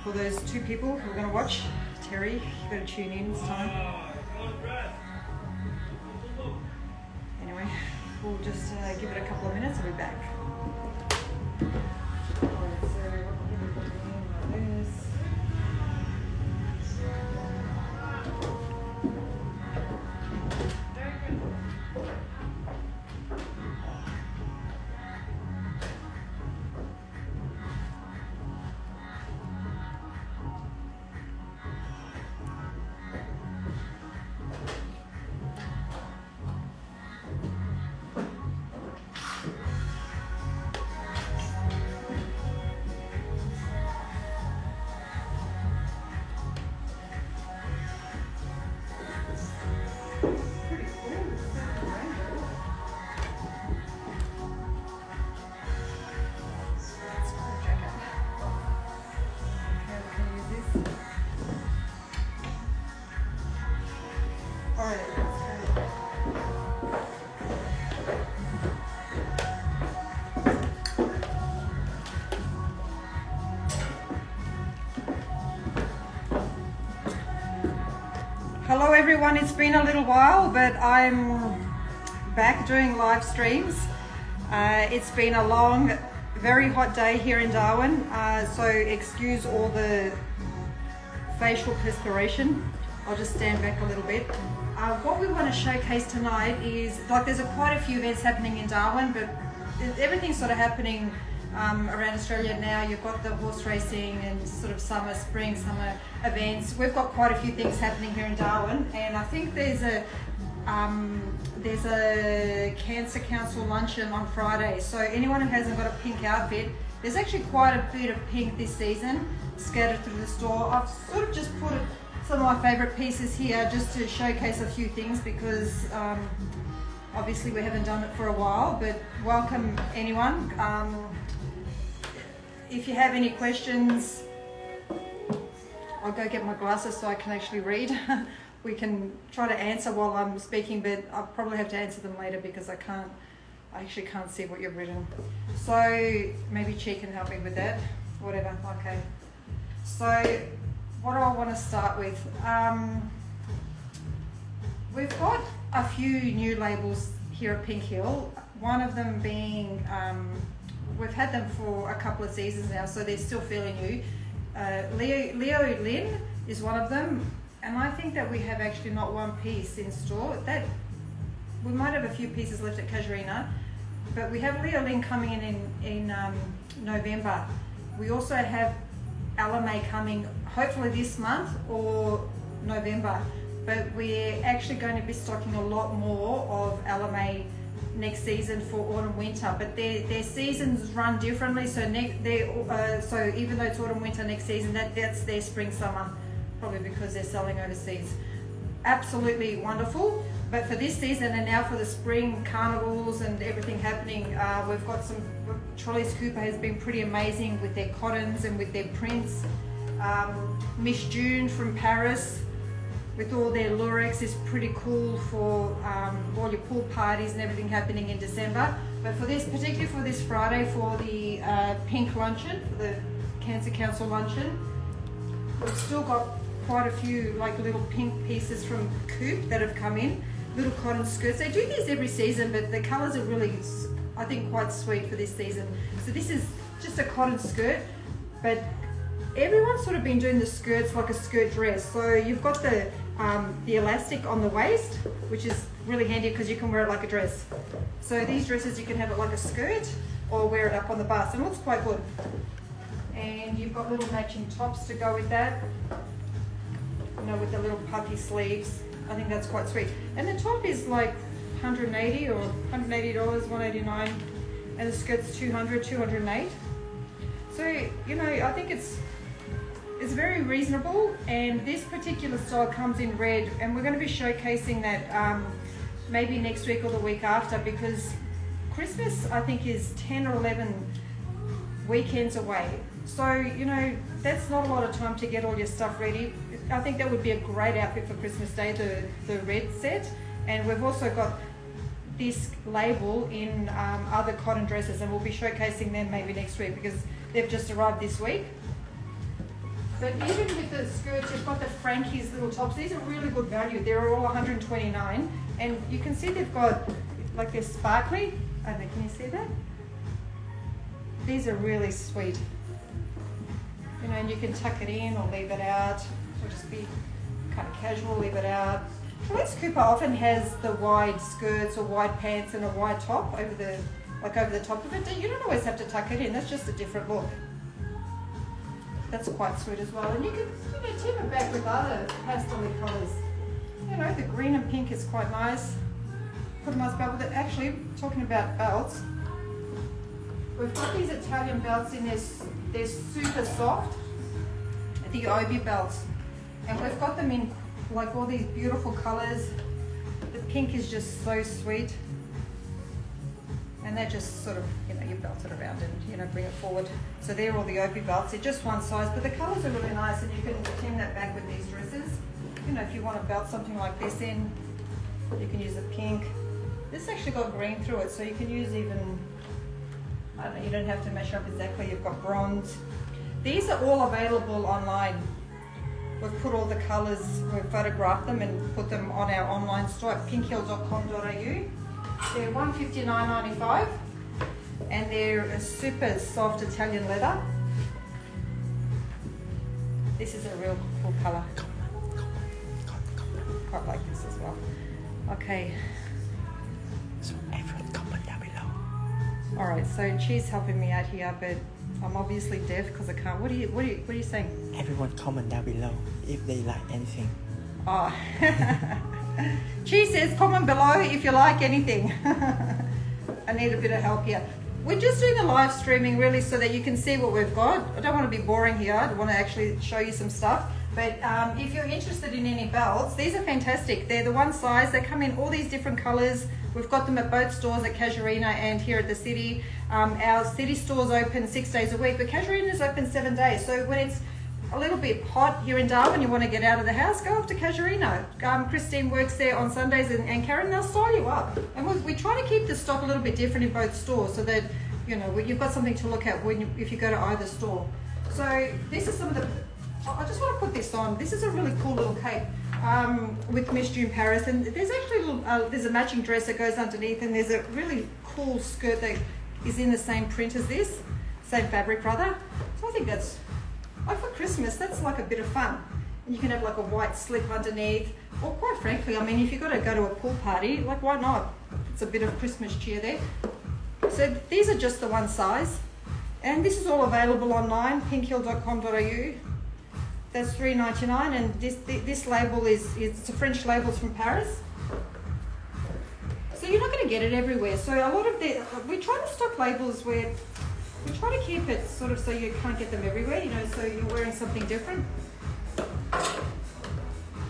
for those 2 people who are going to watch. Terry, you got to tune in this time. Anyway, we'll just give it a couple of minutes and be back. Hello everyone, it's been a little while, but I'm back doing live streams. It's been a long, very hot day here in Darwin, so excuse all the facial perspiration. I'll just stand back a little bit. What we want to showcase tonight is, like, there's quite a few events happening in Darwin, but everything's sort of happening around Australia now. You've got the horse racing and sort of summer, spring, summer events. We've got quite a few things happening here in Darwin, and I think there's a Cancer Council luncheon on Friday. So anyone who hasn't got a pink outfit, there's actually quite a bit of pink this season scattered through the store. I've sort of just put some of my favourite pieces here just to showcase a few things because obviously we haven't done it for a while, but welcome anyone. If you have any questions, I'll go get my glasses so I can actually read. We can try to answer while I'm speaking, but I'll probably have to answer them later because I actually can't see what you've written. So maybe Chi can help me with that, whatever, okay. So what do I want to start with? We've got a few new labels here at Pinkhill, one of them being, we've had them for a couple of seasons now, so they're still fairly new. Leo Lynn is one of them, and I think that we have actually not one piece in store. That we might have a few pieces left at Casuarina, but we have Leo Lynn coming in November. We also have Alemais coming hopefully this month or November, but we're actually going to be stocking a lot more of Alemais next season for autumn winter, but their seasons run differently, so so even though it's autumn winter next season, that's their spring summer, probably because they're selling overseas. Absolutely wonderful. But for this season and now for the spring carnivals and everything happening, we've got some, Trelise Cooper has been pretty amazing with their cottons and with their prints. Miss June from Paris with all their lurex is pretty cool for all your pool parties and everything happening in December. But for this, particularly for this Friday, for the pink luncheon, for the Cancer Council luncheon, we've still got quite a few like little pink pieces from Coop that have come in, little cotton skirts. They do these every season, but the colours are really, I think, quite sweet for this season. So this is just a cotton skirt, but everyone's sort of been doing the skirts like a skirt dress. So you've got the elastic on the waist, which is really handy because you can wear it like a dress. So these dresses, you can have it like a skirt or wear it up on the bust, and it looks quite good. And you've got little matching tops to go with that, you know, with the little puffy sleeves. I think that's quite sweet. And the top is like $180 or $180, $189, and the skirt's $200, $208. So, you know, I think it's very reasonable, and this particular style comes in red, and we're going to be showcasing that maybe next week or the week after, because Christmas, I think, is 10 or 11 weekends away. So, you know, that's not a lot of time to get all your stuff ready. I think that would be a great outfit for Christmas Day, the red set. And we've also got this label in other cotton dresses, and we'll be showcasing them maybe next week because they've just arrived this week. But even with the skirts, you've got the Frankie's little tops. These are really good value. They're all 129, and you can see they've got, like, they're sparkly. Can you see that? These are really sweet. You know, and you can tuck it in or leave it out, or just be kind of casual, leave it out. Trelise Cooper often has the wide skirts or wide pants and a wide top over the top of it. You don't always have to tuck it in. That's just a different look. That's quite sweet as well. And you can, you know, tip it back with other pastel colours. You know, the green and pink is quite nice. Put a nice belt with it. Actually, talking about belts, we've got these Italian belts in this. They're super soft, the obi belts, and we've got them in like all these beautiful colours. The pink is just so sweet, and they're just sort of, you know, you belt it around and, you know, bring it forward. So they're all the obi belts. They're just one size, but the colours are really nice, and you can trim that back with these dresses. You know, if you want to belt something like this in, you can use a pink. This actually got green through it, so you can use even, I don't know, you don't have to measure up exactly. You've got bronze. These are all available online. We've put all the colours, we've photographed them and put them on our online store at pinkhill.com.au. They're $159.95, and they're a super soft Italian leather. This is a real cool colour. Quite like this as well. Okay. So everyone comment down below. All right, so she's helping me out here, but I'm obviously deaf because I can't. What are you saying? Everyone comment down below if they like anything. Oh. She says comment below if you like anything. I need a bit of help here. We're just doing a live streaming really so that you can see what we've got. I don't want to be boring here. I want to actually show you some stuff. But if you're interested in any belts, these are fantastic. They're the one size. They come in all these different colors. We've got them at both stores at Casuarina and here at the city. Our city stores open 6 days a week, but Casuarina's open 7 days. So when it's a little bit hot here in Darwin, you want to get out of the house, go off to Casuarina. Christine works there on Sundays, and Karen, they'll style you up. And we try to keep the stock a little bit different in both stores so that, you know, you've got something to look at if you go to either store. So this is some of the, I just want to put this on. This is a really cool little cape with Miss June Paris, and there's actually there's a matching dress that goes underneath, and there's a really cool skirt that is in the same print as this, same fabric rather. So I think that's, like for Christmas, that's like a bit of fun. And you can have like a white slip underneath, or quite frankly, I mean, if you've got to go to a pool party, like why not? It's a bit of Christmas cheer there. So these are just the one size, and this is all available online, pinkhill.com.au. That's $3.99, and this label it's a French label, it's from Paris. So you're not going to get it everywhere. So a lot of we try to stock labels where we try to keep it sort of so you can't get them everywhere, you know, so you're wearing something different.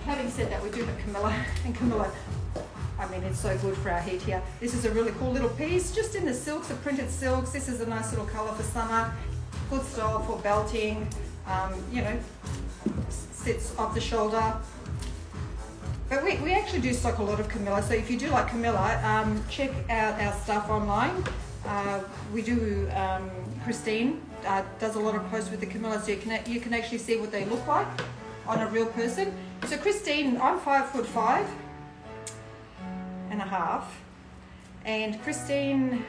Having said that, we do have Camilla, and Camilla, I mean, it's so good for our heat here. This is a really cool little piece, just in the silks, the printed silks. This is a nice little colour for summer, good style for belting, you know, sits off the shoulder. But we actually do stock a lot of Camilla, so if you do like Camilla, check out our stuff online. We do, Christine does a lot of posts with the Camilla, so you can actually see what they look like on a real person. So Christine, I'm 5'5.5", and Christine,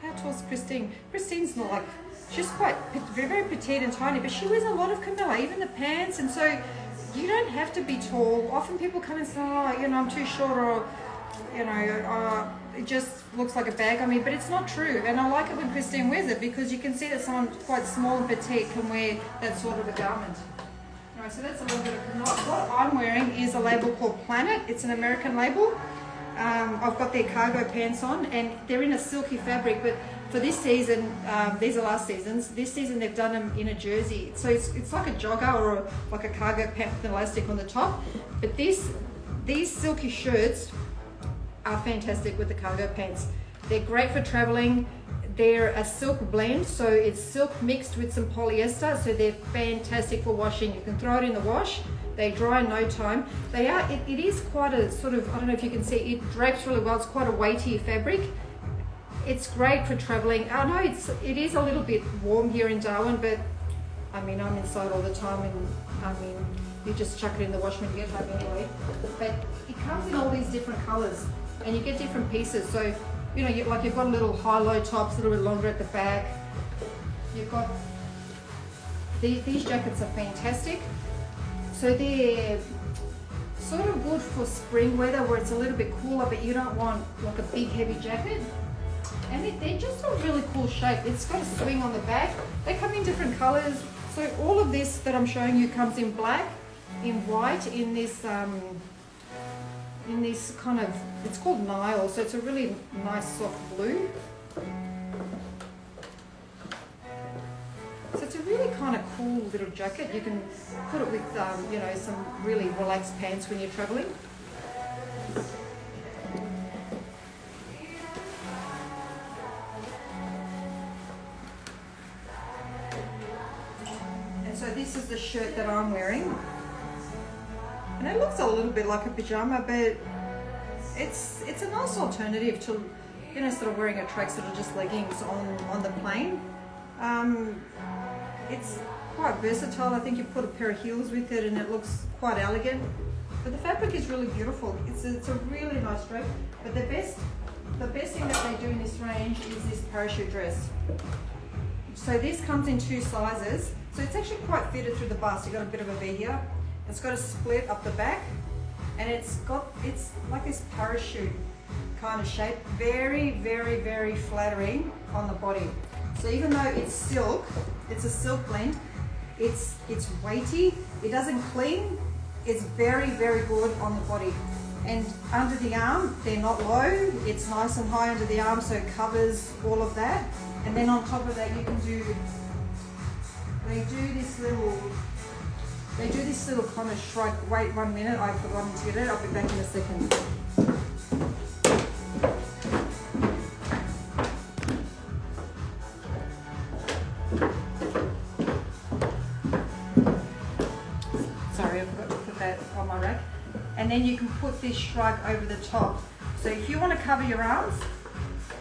how tall is Christine? Christine's not like, she's quite very petite and tiny, but she wears a lot of Camilla, even the pants, and so you don't have to be tall. Often people come and say, oh, you know, I'm too short, or, you know, it just looks like a bag on me, but it's not true. And I like it when Christine wears it because you can see that someone quite small and petite can wear that sort of a garment. All right, so that's a little bit of Camilla. What I'm wearing is a label called Planet. It's an American label. I've got their cargo pants on, and they're in a silky fabric, but for this season, these are last season's, this season they've done them in a jersey. So it's like a jogger or like a cargo pant with elastic on the top. But these silky shirts are fantastic with the cargo pants. They're great for traveling. They're a silk blend, so it's silk mixed with some polyester, so they're fantastic for washing. You can throw it in the wash. They dry in no time. They are, it is quite a sort of, I don't know if you can see, it drapes really well. It's quite a weighty fabric. It's great for traveling. I know it is a little bit warm here in Darwin, but I mean, I'm inside all the time, and I mean, you just chuck it in the wash when you get home anyway. But it comes in all these different colours, and you get different pieces. So, you know, you've got a little high-low tops, a little bit longer at the back. You've got these jackets are fantastic. So they're sort of good for spring weather where it's a little bit cooler, but you don't want like a big heavy jacket. And they're just a really cool shape. It's got a swing on the back. They come in different colours. So all of this that I'm showing you comes in black, in white, in this kind of, it's called Nile. So it's a really nice soft blue. So it's a really kind of cool little jacket. You can put it with, you know, some really relaxed pants when you're travelling. And so this is the shirt that I'm wearing. And it looks a little bit like a pyjama, but it's a nice alternative to, you know, sort of wearing a tracksuit or just leggings on the plane. It's quite versatile. I think you put a pair of heels with it and it looks quite elegant. But the fabric is really beautiful. It's a really nice dress. But the best thing that they do in this range is this parachute dress. So this comes in 2 sizes. So it's actually quite fitted through the bust. You've got a bit of a V here. It's got a split up the back, and it's like this parachute kind of shape. Very, very, very flattering on the body. So even though it's silk, it's a silk blend, it's weighty, it doesn't cling, it's very, very good on the body. And under the arm, they're not low, it's nice and high under the arm, so it covers all of that. And then on top of that, you can do, they do this little kind of shrug. Wait 1 minute, I've forgotten to get it, I'll be back in a second. And then you can put this shrug over the top. So if you want to cover your arms,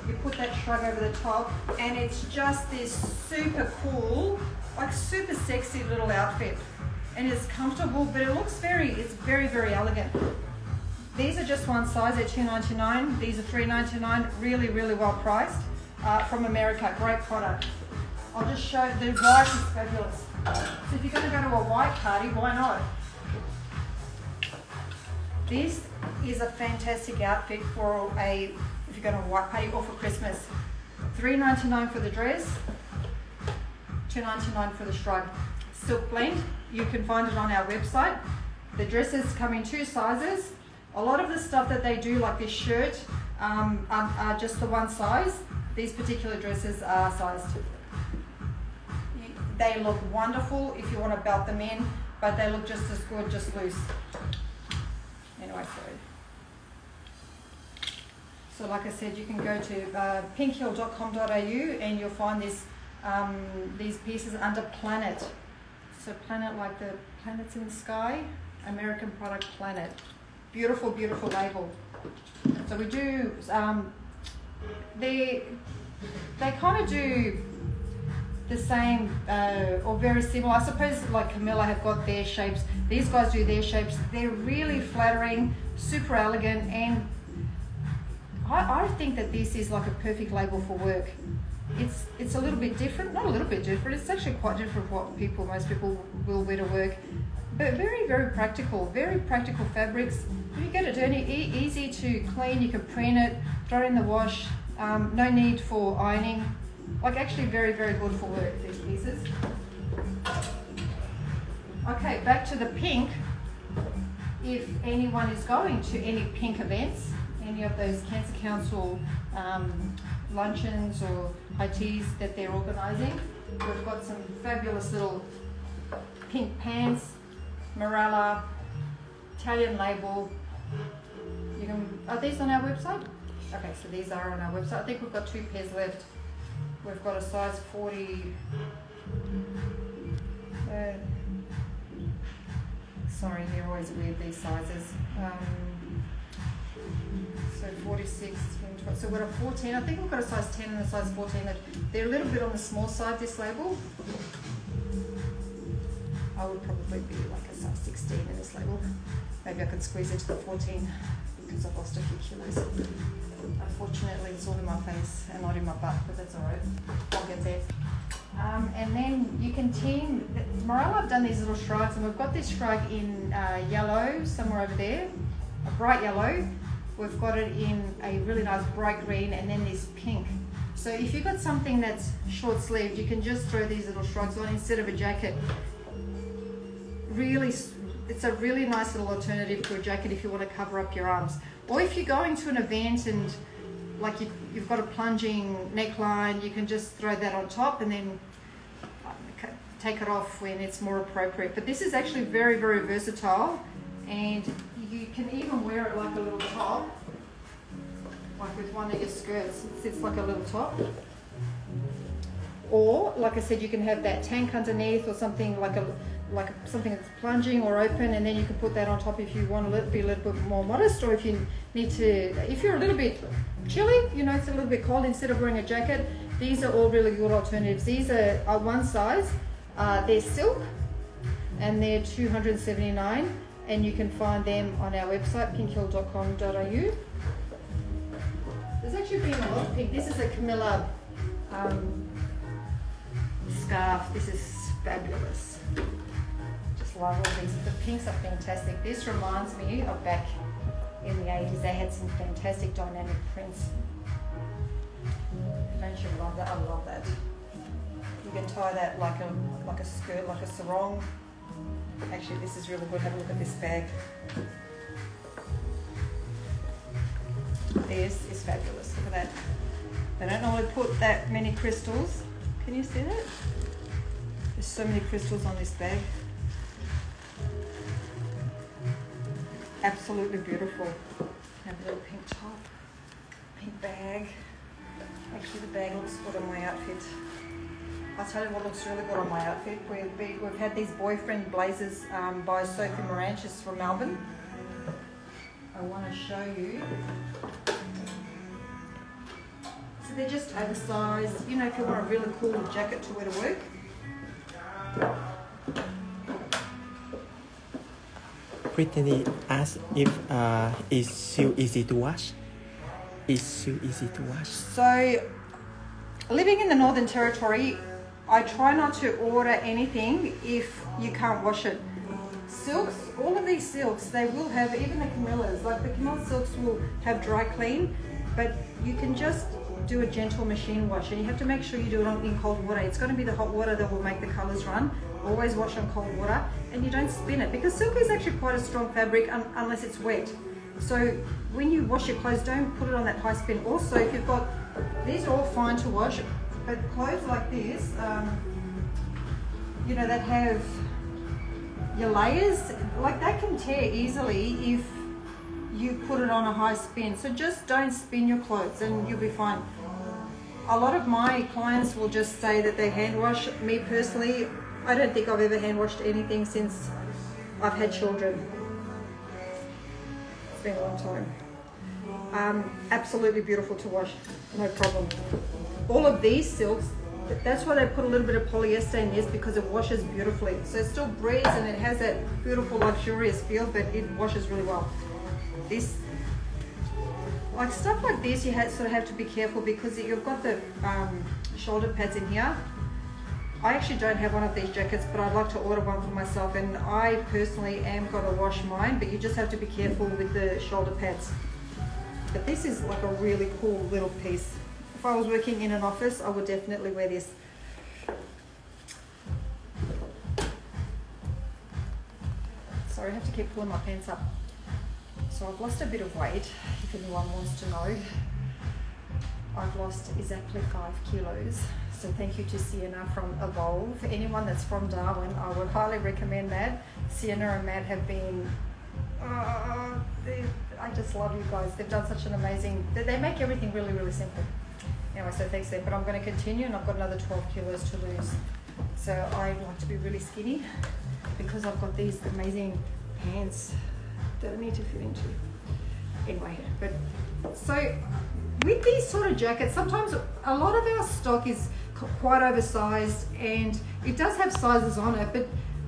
you put that shrug over the top, and it's just this super cool, like super sexy little outfit. And it's comfortable, but it looks it's very, very elegant. These are just one size, they're $2.99. These are $3.99, really, really well priced. From America, great product. I'll just show, the white is fabulous. So if you're gonna go to a white party, why not? This is a fantastic outfit for if you're going to a white party or for Christmas. $3.99 for the dress, $2.99 for the shrug. Silk blend, you can find it on our website. The dresses come in 2 sizes. A lot of the stuff that they do, like this shirt, are just the one size. These particular dresses are sized. They look wonderful if you want to belt them in, but they look just as good, just loose. Anyway, so like I said, you can go to pinkhill.com.au and you'll find these pieces under Planet. So Planet, like the planets in the sky, American product Planet. Beautiful, beautiful label. So we do, they kind of do the same or very similar. I suppose like Camilla have got their shapes. These guys do their shapes. They're really flattering, super elegant, and I think that this is like a perfect label for work. It's a little bit different, not a little bit different, it's actually quite different from what most people will wear to work. But very, very practical fabrics. If you get it dirty, easy to clean, you can print it, throw it in the wash, no need for ironing. Like actually very, very good for work, these pieces. Okay, back to the pink. If anyone is going to any pink events, any of those Cancer Council luncheons or high teas that they're organising, we've got some fabulous little pink pants, Morella, Italian label. Are these on our website? Okay, so these are on our website. I think we've got 2 pairs left. We've got a size 40. Sorry, they're always weird, these sizes. So 46, 20, so we've got a 14. I think we've got a size 10 and a size 14. They're a little bit on the small side, this label. I would probably be like a size 16 in this label. Maybe I could squeeze into the 14 because I've lost a few kilos. Unfortunately, it's all in my face and not in my butt, but that's all right. I'll get there. And then you can team. Morel, I've done these little shrugs, and we've got this shrug in yellow somewhere over there, a bright yellow. We've got it in a really nice bright green, and then this pink. So if you've got something that's short sleeved, you can just throw these little shrugs on instead of a jacket. Really, it's a really nice little alternative to a jacket if you want to cover up your arms. Or if you're going to an event and like you've got a plunging neckline, you can just throw that on top and then take it off when it's more appropriate. But this is actually very, very versatile, and you can even wear it like a little top, like with one of your skirts. It sits like a little top. Or, like I said, you can have that tank underneath, or something like something that's plunging or open, and then you can put that on top if you want to be a little bit more modest, or if you need to, if you're a little bit chilly, you know, it's a little bit cold, instead of wearing a jacket, these are all really good alternatives. These are one size, they're silk, and they're $279, and you can find them on our website, pinkhill.com.au. There's actually been a lot of pink. This is a Camilla scarf. This is fabulous. Just love all these. The pinks are fantastic. This reminds me of back in the 80s. They had some fantastic dynamic prints. Don't you love that? I love that. You can tie that like a skirt, like a sarong. Actually, this is really good. Have a look at this bag. This is fabulous. Look at that. They don't normally put that many crystals. Can you see that? There's so many crystals on this bag. Absolutely beautiful. Have a little pink top, pink bag. Actually, the bag looks good on my outfit. I'll tell you what looks really good on my outfit. We've had these boyfriend blazers by Sophie Moran. She's from Melbourne. I want to show you. So they're just oversized. You know, if you want a really cool jacket to wear to work. Brittany asked if it's so easy to wash. It's so easy to wash. So, living in the Northern Territory, I try not to order anything if you can't wash it. Silks, all of these silks, they will have, even the Camillas, like the Camilla silks will have dry clean, but you can just do a gentle machine wash, and you have to make sure you do it in cold water. It's going to be the hot water that will make the colors run. Always wash on cold water, and you don't spin it, because silk is actually quite a strong fabric unless it's wet. So when you wash your clothes, don't put it on that high spin. Also, if you've got, these are all fine to wash, but clothes like this, you know, that have your layers, like that can tear easily if you put it on a high spin. So just don't spin your clothes and you'll be fine. A lot of my clients will just say that they hand wash. Me personally, I don't think I've ever hand washed anything since I've had children. It's been a long time. Absolutely beautiful to wash, no problem. All of these silks, that's why they put a little bit of polyester in this, because it washes beautifully. So it still breathes and it has that beautiful luxurious feel, but it washes really well. This, like stuff like this, you sort of have to be careful because you've got the shoulder pads in here. I actually don't have one of these jackets, but I'd like to order one for myself, and I personally am going to wash mine, but you just have to be careful with the shoulder pads. But this is like a really cool little piece. If I was working in an office, I would definitely wear this. Sorry, I have to keep pulling my pants up. So I've lost a bit of weight, if anyone wants to know. I've lost exactly 5 kilos. So thank you to Sienna from Evolve. Anyone that's from Darwin, I would highly recommend that. Sienna and Matt have been, I just love you guys. They've done such an amazing, they make everything really, really simple. Anyway, so thanks there. But I'm going to continue, and I've got another 12 kilos to lose. So I like to be really skinny because I've got these amazing pants that I need to fit into. Anyway, but so with these sort of jackets, sometimes a lot of our stock is quite oversized, and it does have sizes on it, but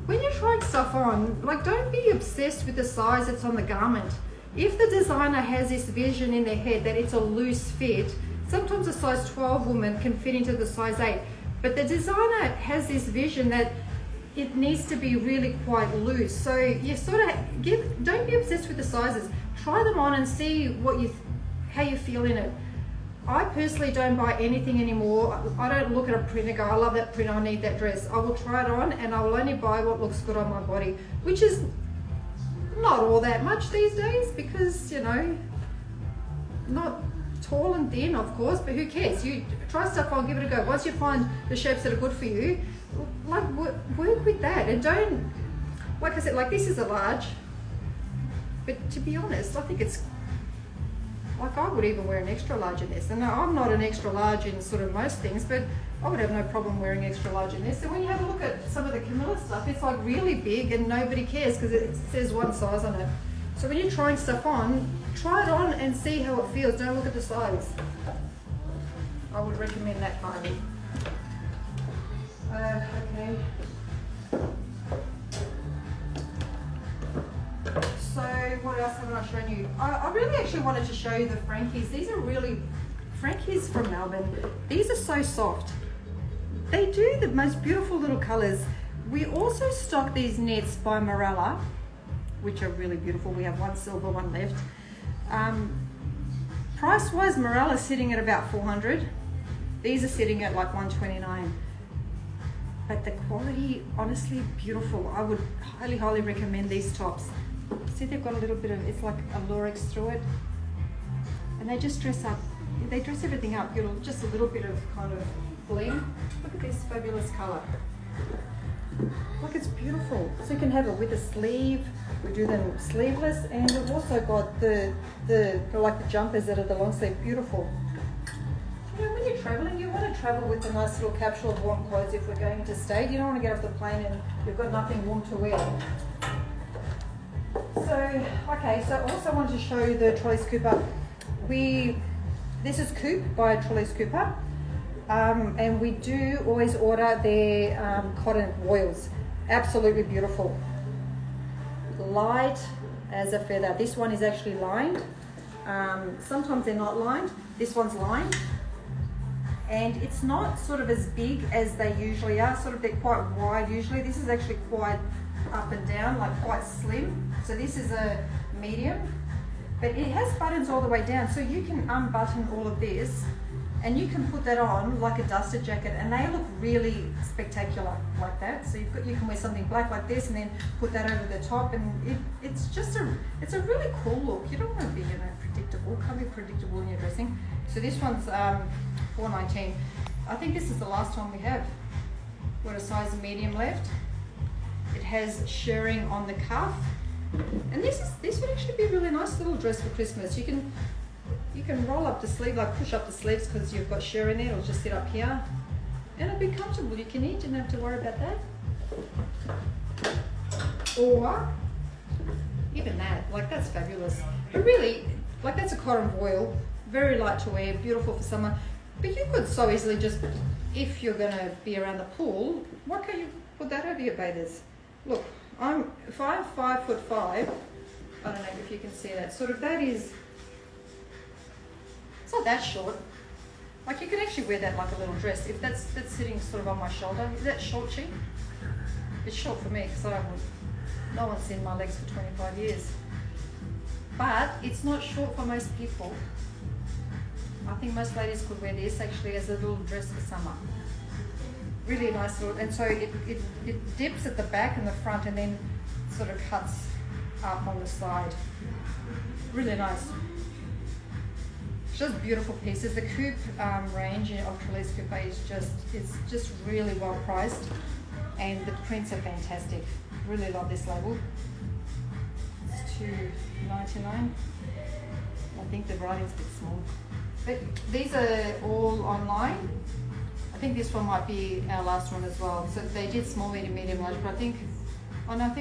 when you're trying stuff on, like, don't be obsessed with the size that's on the garment. If the designer has this vision in their head that it's a loose fit, sometimes a size 12 woman can fit into the size 8, but the designer has this vision that it needs to be really quite loose. So you sort of don't be obsessed with the sizes. Try them on and see how you feel in it. I personally don't buy anything anymore. I don't look at a print and go, I love that print, I need that dress. I will try it on and I will only buy what looks good on my body, which is not all that much these days because, you know, not tall and thin, of course, but who cares? You try stuff on, give it a go. Once you find the shapes that are good for you, like, work with that. And don't, like I said, like, this is a large, but to be honest, I think it's, like, I would even wear an extra large in this. And I'm not an extra large in sort of most things, but I would have no problem wearing extra large in this. And when you have a look at some of the Camilla stuff, it's like really big and nobody cares because it says one size on it. So when you're trying stuff on, try it on and see how it feels. Don't look at the size. I would recommend that kind of. Okay. So what else haven't I shown you? I really actually wanted to show you the Frankies. These are really, Frankies from Melbourne. These are so soft. They do the most beautiful little colours. We also stock these knits by Morella, which are really beautiful. We have one silver, one left. Price-wise, Morella's sitting at about 400. These are sitting at like 129. But the quality, honestly, beautiful. I would highly, highly recommend these tops. See, they've got a little bit of, it's like a lurex through it. And they just dress up, they dress everything up. You know, just a little bit of kind of bling. Look at this fabulous colour. Look, it's beautiful. So you can have it with a sleeve. We do them sleeveless, and we've also got the like the jumpers that are the long sleeve. Beautiful. You know, when you're travelling, you want to travel with a nice little capsule of warm clothes if we're going to stay. You don't want to get off the plane and you've got nothing warm to wear. So, okay, so I also wanted to show you the Trelise Cooper. This is Coupe by Trelise Cooper. And we do always order their cotton voiles. Absolutely beautiful. Light as a feather. This one is actually lined. Sometimes they're not lined. This one's lined. And it's not sort of as big as they usually are. Sort of, they're quite wide usually. This is actually quite up and down, like quite slim. So this is a medium. But it has buttons all the way down. So you can unbutton all of this and you can put that on like a duster jacket, and they look really spectacular like that. So you can wear something black like this and then put that over the top, and it's a really cool look. You don't want to be, you know, predictable. Can't be predictable in your dressing. So this one's $4.19. I think this is the last one we have. We've got a size medium left. It has shirring on the cuff, and this would actually be a really nice little dress for Christmas. You can roll up the sleeve, like push up the sleeves because you've got share in there. It'll just sit up here and it'll be comfortable. You can eat, you don't have to worry about that. Or even that, like that's fabulous. But really, like that's a cotton voile, very light to wear, beautiful for summer. But you could so easily just, if you're going to be around the pool, why can't you put that over your bathers? Look, if I'm 5'5", I don't know if you can see that. Sort of that is. It's not that short. Like you can actually wear that like a little dress. If that's sitting sort of on my shoulder. Is that short, cheap? It's short for me because no one's seen my legs for 25 years. But it's not short for most people. I think most ladies could wear this actually as a little dress for summer. Really nice little, and so it dips at the back and the front and then sort of cuts up on the side. Really nice. Just beautiful pieces. The coupe range of Trelise Cooper is just really well priced, and the prints are fantastic. Really love this label. It's $2.99. I think the writing's a bit small, but these are all online. I think this one might be our last one as well. So they did small, medium, large, but I think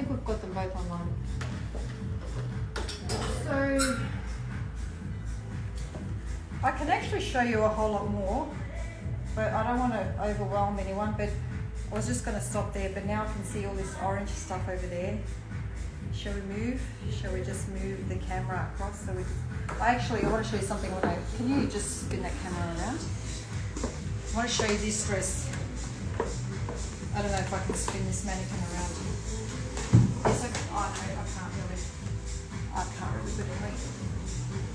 we've got them both online. So I can actually show you a whole lot more, but I don't want to overwhelm anyone. But I was just going to stop there, but now I can see all this orange stuff over there. Shall we move? Shall we just move the camera across? So I want to show you something. Can you just spin that camera around? I want to show you this dress. I don't know if I can spin this mannequin around. Yes, I can't really. But anyway,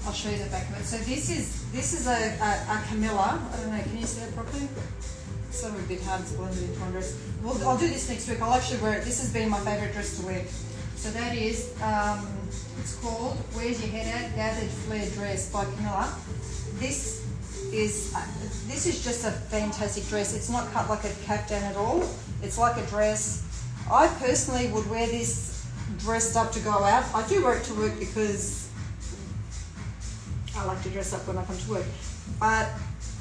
I'll show you the back of it. So this is a Camilla. I don't know. Can you see that properly? It's sort of a bit hard. It's blended into one dress. Well, I'll do this next week. I'll actually wear it. This has been my favourite dress to wear. So that is, it's called Where's Your Head At? Gathered Flare Dress by Camilla. This is just a fantastic dress. It's not cut like a caftan at all. It's like a dress. I personally would wear this dressed up to go out. I do wear it to work because I like to dress up when I come to work. But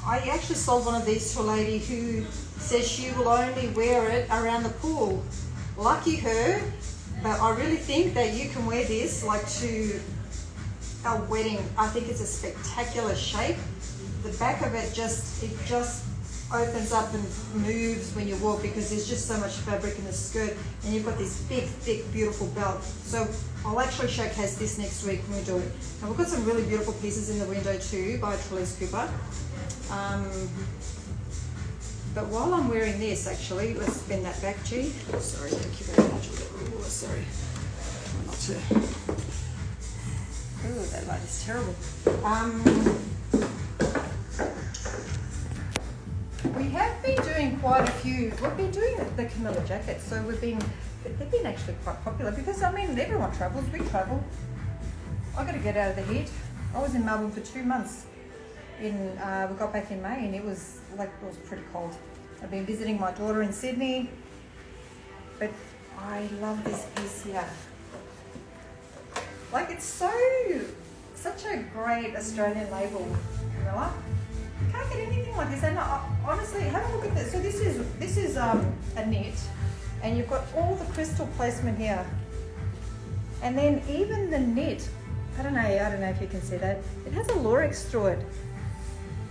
I actually sold one of these to a lady who says she will only wear it around the pool. Lucky her, but I really think that you can wear this like to a wedding. I think it's a spectacular shape. The back of it just opens up and moves when you walk because there's just so much fabric in the skirt, and you've got this big, thick, beautiful belt. So I'll actually showcase this next week when we do it. And we've got some really beautiful pieces in the window too by Trelise Cooper. But while I'm wearing this, actually, let's spin that back, G. Oh, sorry, thank you very much. Oh, sorry. Try not to. Oh, that light is terrible. We have been doing quite a few. We've been doing the Camilla jackets, so they've been actually quite popular because I mean everyone travels. We travel. I got to get out of the heat. I was in Melbourne for 2 months. We got back in May, and it was pretty cold. I've been visiting my daughter in Sydney, but I love this piece here. Like it's such a great Australian label, Camilla. You can't get anything like this. And honestly, have a look at this. So this is a knit, and you've got all the crystal placement here, and then even the knit. I don't know if you can see that. It has a lurex through it.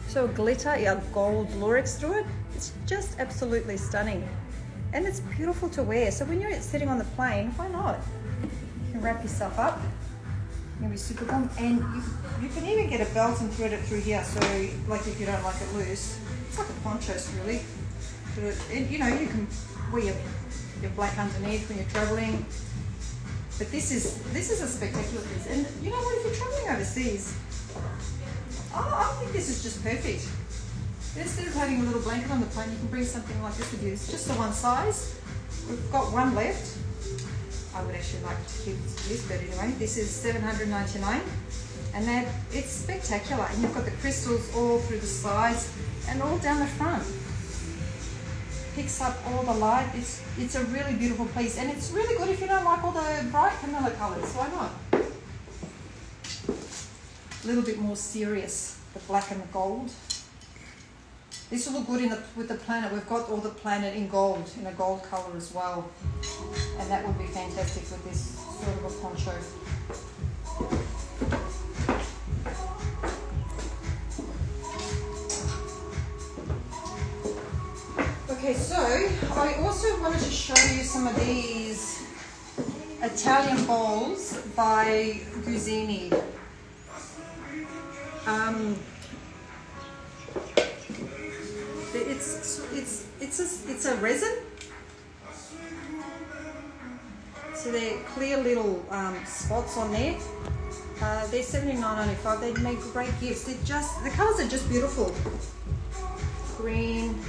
So glitter, gold lurex through it. It's just absolutely stunning. And it's beautiful to wear. So when you're sitting on the plane, why not? You can wrap yourself up. You'll be super warm. And you can even get a belt and thread it through here. So like if you don't like it loose, it's like a poncho really. And, you can wear your black underneath when you're traveling. But this is a spectacular piece. And you know what, if you're traveling overseas, I think this is just perfect. Instead of having a little blanket on the plane, you can bring something like this with you. It's just the one size. We've got one left. I would actually like to keep this, but anyway, this is $7.99, and it's spectacular. And you've got the crystals all through the sides and all down the front. Picks up all the light. It's a really beautiful piece, and it's really good if you don't like all the bright Camilla colours. Why not? A little bit more serious, the black and the gold. This will look good with the planet. We've got all the planet in gold, in a gold colour as well, and that would be fantastic with this sort of a poncho. Okay, so I also wanted to show you some of these Italian bowls by Guzzini. It's a resin. So they're clear little spots on there. They're $79.95. They make great gifts. The colours are just beautiful. Green.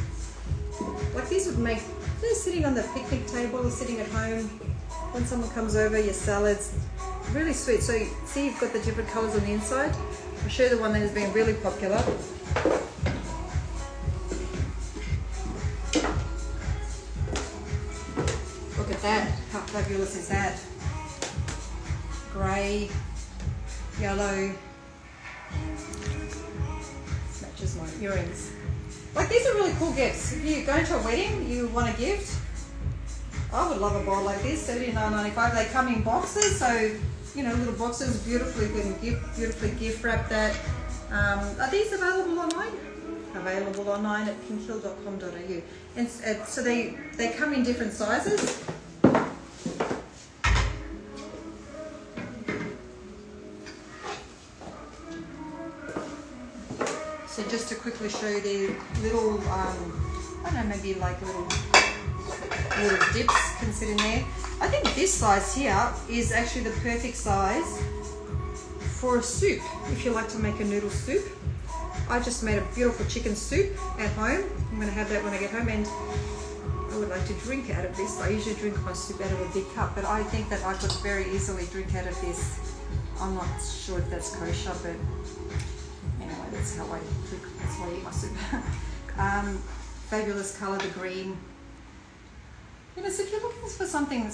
Like these would make, they're sitting on the picnic table or sitting at home when someone comes over, your salads. Really sweet. So see, you've got the different colours on the inside. I'll show you the one that has been really popular. Look at that. How fabulous is that? Grey, yellow. This matches my earrings. Like these are really cool gifts. If you're going to a wedding, you want a gift. I would love a bowl like this, $79.95. They come in boxes, so little boxes, beautifully gift wrap that. Are these available online? available online at pinkhill.com.au. And so they come in different sizes. So just to quickly show you the little, I don't know, maybe like little dips can sit in there. I think this size here is actually the perfect size for a soup, if you like to make a noodle soup. I just made a beautiful chicken soup at home. I'm going to have that when I get home, and I would like to drink out of this. I usually drink my soup out of a big cup, but I think that I could very easily drink out of this. I'm not sure if that's kosher, but anyway, that's how I drink, that's why I eat my soup. Fabulous colour, the green. You know, so if you're looking for something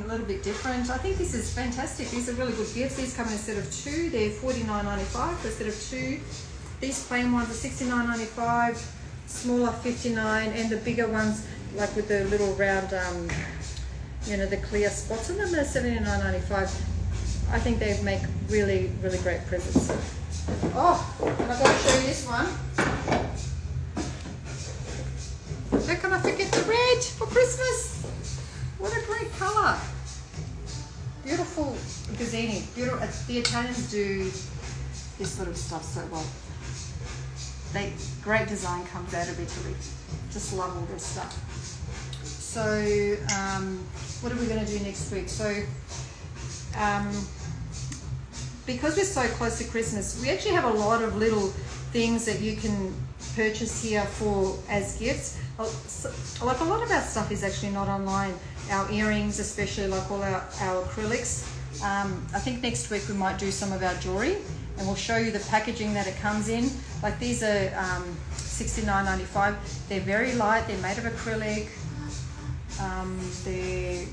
a little bit different, I think this is fantastic. These are really good gifts. These come in a set of 2. They're $49.95 for a set of 2. These plain ones are $69.95, smaller $59, and the bigger ones, like with the little round, you know, the clear spots on them, are $79.95. I think they make really, really great presents. Oh, and I've got to show you this one. How can I forget the red for Christmas? What a great colour. Beautiful gazzini. Beautiful. The Italians do this sort of stuff so well. Great design comes out of Italy. Just love all this stuff. So, what are we going to do next week? So, because we're so close to Christmas, we actually have a lot of little things that you can purchase here as gifts. Like a lot of our stuff is actually not online. Our earrings, especially, like all our acrylics. I think next week we might do some of our jewelry, and we'll show you the packaging that it comes in. Like these are $69.95. They're very light. They're made of acrylic. They're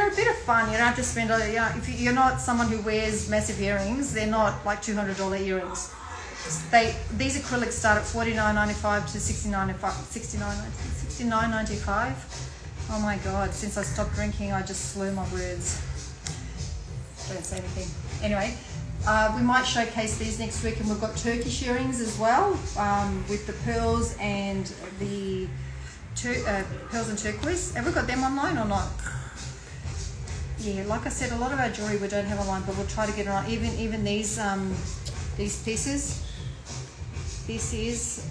a bit of fun. You don't have to spend. If you're not someone who wears massive earrings, they're not like $200 earrings. These acrylics start at $49.95 to $69.95. Oh my God! Since I stopped drinking, I just slur my words. Don't say anything. Anyway, we might showcase these next week, and we've got Turkish earrings as well, with the pearls and the pearls and turquoise. Have we got them online or not? Yeah, like I said, a lot of our jewelry we don't have online, but we'll try to get it on. Even these pieces. This is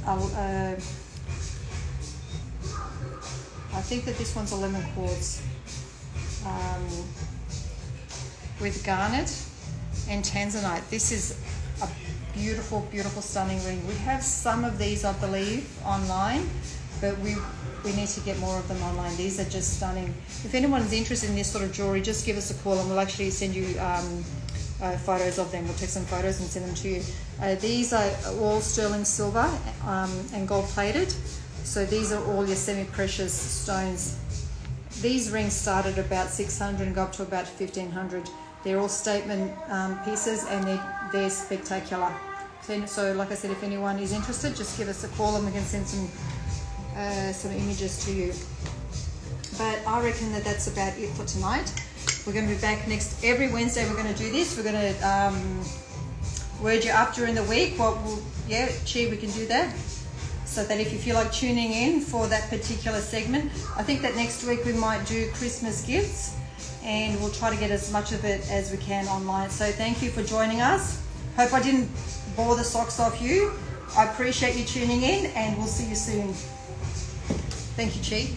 I think that this one's a lemon quartz with garnet and tanzanite. This is a beautiful, beautiful, stunning ring. We have some of these, I believe, online, but we need to get more of them online. These are just stunning. If anyone is interested in this sort of jewelry, just give us a call and we'll actually send you photos of them. We'll take some photos and send them to you. These are all sterling silver and gold plated. So these are all your semi-precious stones. These rings start at about $600 and go up to about $1,500. They're all statement pieces, and they're spectacular. So like I said, if anyone is interested, just give us a call and we can send some images to you. But I reckon that that's about it for tonight. We're going to be back every Wednesday. We're going to do this. We're going to word you up during the week. Chi, we can do that. So that if you feel like tuning in for that particular segment, I think that next week we might do Christmas gifts, and we'll try to get as much of it as we can online. So thank you for joining us. Hope I didn't bore the socks off you. I appreciate you tuning in, and we'll see you soon. Thank you, Chi.